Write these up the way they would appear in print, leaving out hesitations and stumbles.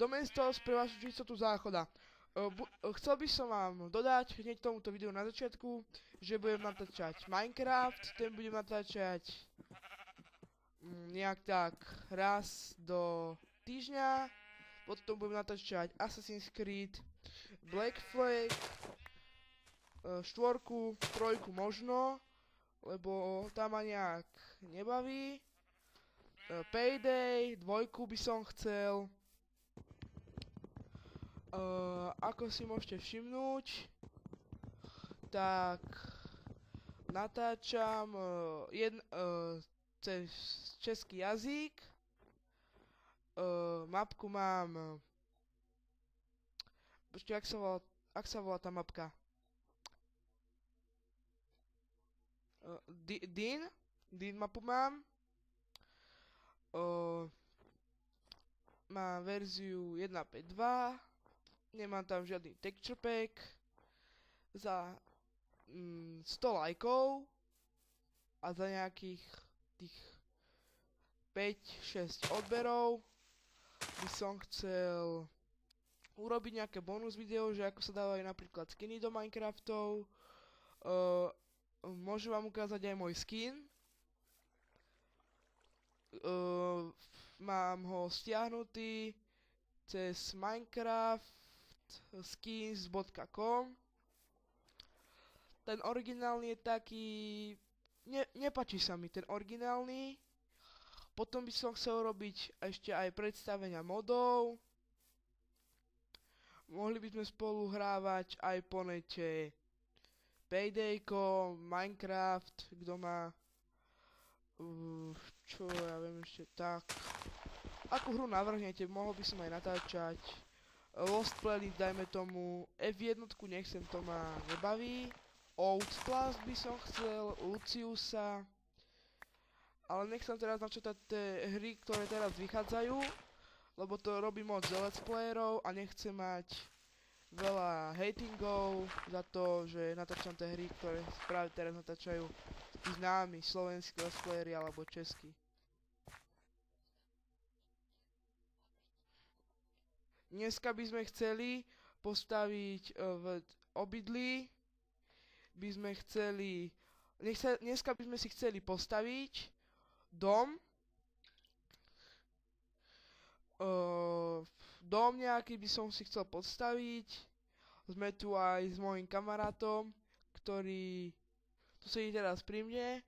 mesto sprevádza čistotu záchoda. Chcel by som vám dodať hneď tomuto videu na začiatku, že budem natáčať Minecraft, ten budem natáčať nejak tak raz do týždňa, potom budem natáčať Assassin's Creed, Black Flag, 4, 3 možno, lebo tam ma nejak nebaví. Payday, 2 by som chcel. Ako si môžete všimnúť, tak natáčam cez český jazyk. Mapku mám... Počkej, ak sa volá tá mapka? Din mapu mám. Mám verziu 1.5.2. Nemám tam žiadny texture pack. Za 100 lajkov a za nejakých tých 5-6 odberov by som chcel urobiť nejaké bonus video, že ako sa dávajú napríklad skiny do Minecraftov. Môžem vám ukázať aj môj skin. Mám ho stiahnutý cez minecraftskins.com. Ten originálny je taký... Nepáči sa mi ten originálny. Potom by som chcel robiť ešte aj predstavenia modov. Mohli by sme spolu hrávať aj po nete Paydayko, Minecraft, kto má... čo ja viem ešte tak... Akú hru navrhnete, mohol by som aj natáčať. Lost Planet, dajme tomu, F1 nechcem, to ma nebaví. Outlast by som chcel, Luciusa. Ale nechcem teraz načítať tie hry, ktoré teraz vychádzajú, lebo to robí moc let's playerov a nechcem mať veľa hatingov za to, že natáčam tie hry, ktoré práve teraz natáčajú tí známi slovenskí let's playery alebo českí. Dneska by sme chceli postaviť v obydlí, dneska by sme si chceli postaviť dom. Dom nejaký by som si chcel postaviť. Sme tu aj s mojím kamarátom, ktorý tu sedí teraz pri mne.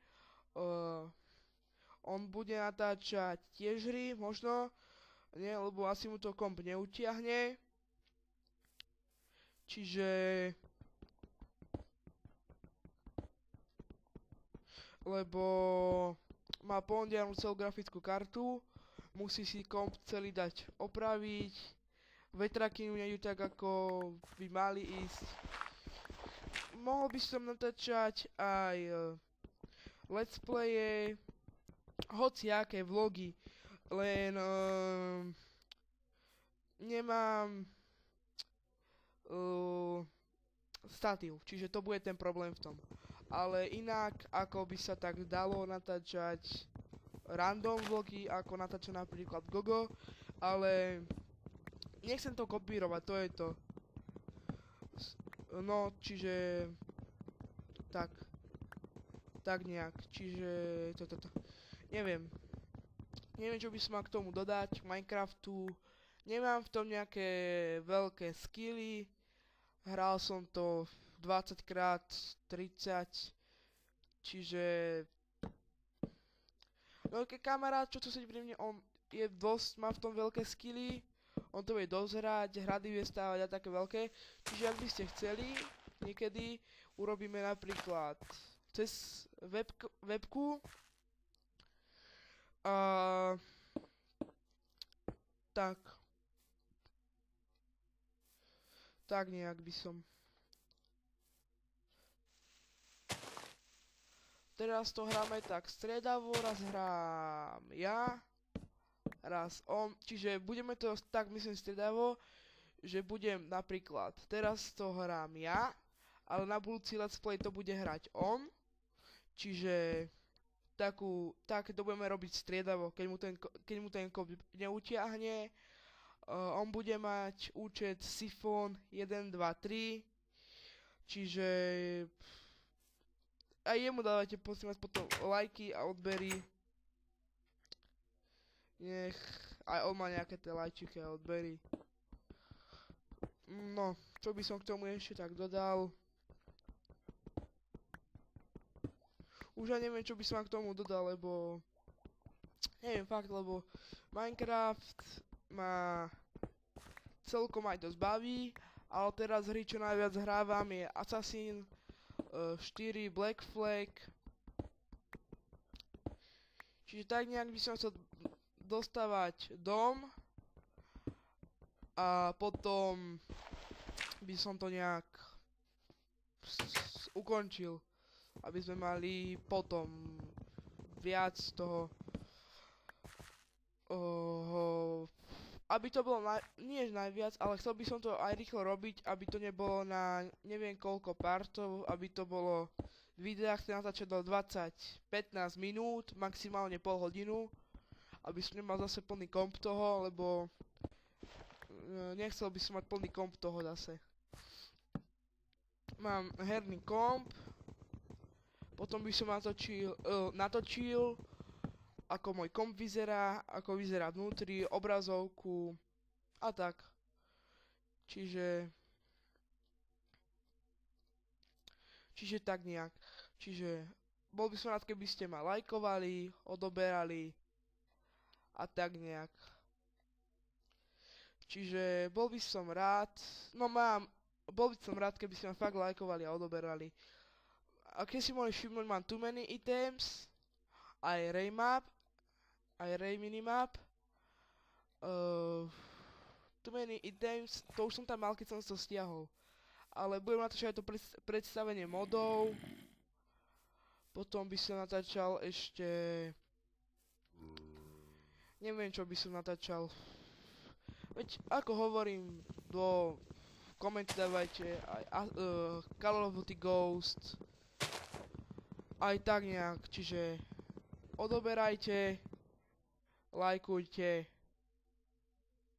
On bude natáčať tiež hry, možno. Nie, lebo asi mu to komp neutiahne. Čiže... Lebo má pondianú celú grafickú kartu, musí si komp celý dať opraviť, vetraky nejdu tak, ako by mali ísť. Mohol by som natáčať aj let's playe, hociaké vlogy, len nemám statív, čiže to bude ten problém v tom. Ale inak, ako by sa tak dalo natáčať random vlogy, ako natáča napríklad Gogo, ale nechcem to kopírovať, to je to. No, čiže... Tak nejak, čiže... Neviem, čo by som mal k tomu dodať, Minecraftu. Nemám v tom nejaké veľké skilly. Hral som to 20x30, čiže... Veľký kamarát, čo tu sedí pri mne, on je dosť, má v tom veľké skilly. On to vie dosť hrať, hrady vie stávať a také veľké. Čiže ak by ste chceli, niekedy urobíme napríklad cez webku. Tak nejak by som. Teraz to hráme tak striedavo, raz hrám ja, raz on, čiže budeme to tak myslím striedavo, že budem napríklad, teraz to hrám ja, ale na budúci let's play to bude hrať on, čiže tak to budeme robiť striedavo, keď mu ten kód neutiahne, On bude mať účet Sifon 123, čiže aj jemu dávajte prosím vás potom lajky a odbery. Nech aj on má nejaké tie lajčiky a odbery. No, čo by som k tomu ešte tak dodal? Už aj neviem, čo by som vám k tomu dodal, lebo neviem fakt, lebo Minecraft ma celkom aj dosť baví, ale teraz hry, čo najviac hrávam, je Assassin 4 Black Flag. Čiže tak nejak by som chcel dostávať dom a potom by som to nejak ukončil, aby sme mali potom viac toho, aby to bolo nie najviac, ale chcel by som to aj rýchlo robiť, aby to nebolo na neviem koľko partov, aby to bolo videa, chcem natáčať do 20-15 minút, maximálne pol hodinu, aby som nemal zase plný komp toho, lebo nechcel by som mať plný komp toho zase. Mám herný komp, potom by som natočil ako môj komp vyzerá, ako vyzerá vnútri, obrazovku a tak. Čiže tak nejak. Čiže bol by som rád, keby ste ma lajkovali, odoberali a tak nejak. Čiže bol by som rád, bol by som rád, keby ste ma fakt lajkovali a odoberali. A keď si mohli všimnúť, mám too many items, aj Raymap, aj Ray minimap. Too many items, to už som tam mal, keď som to stiahol. Ale budem natáčať aj to predstavenie modov. Potom by som natáčal ešte... Neviem, čo by som natáčal. Veď, ako hovorím, do komenty dávajte aj Call of Duty Ghost. Aj tak nejak, čiže odoberajte, lajkujte.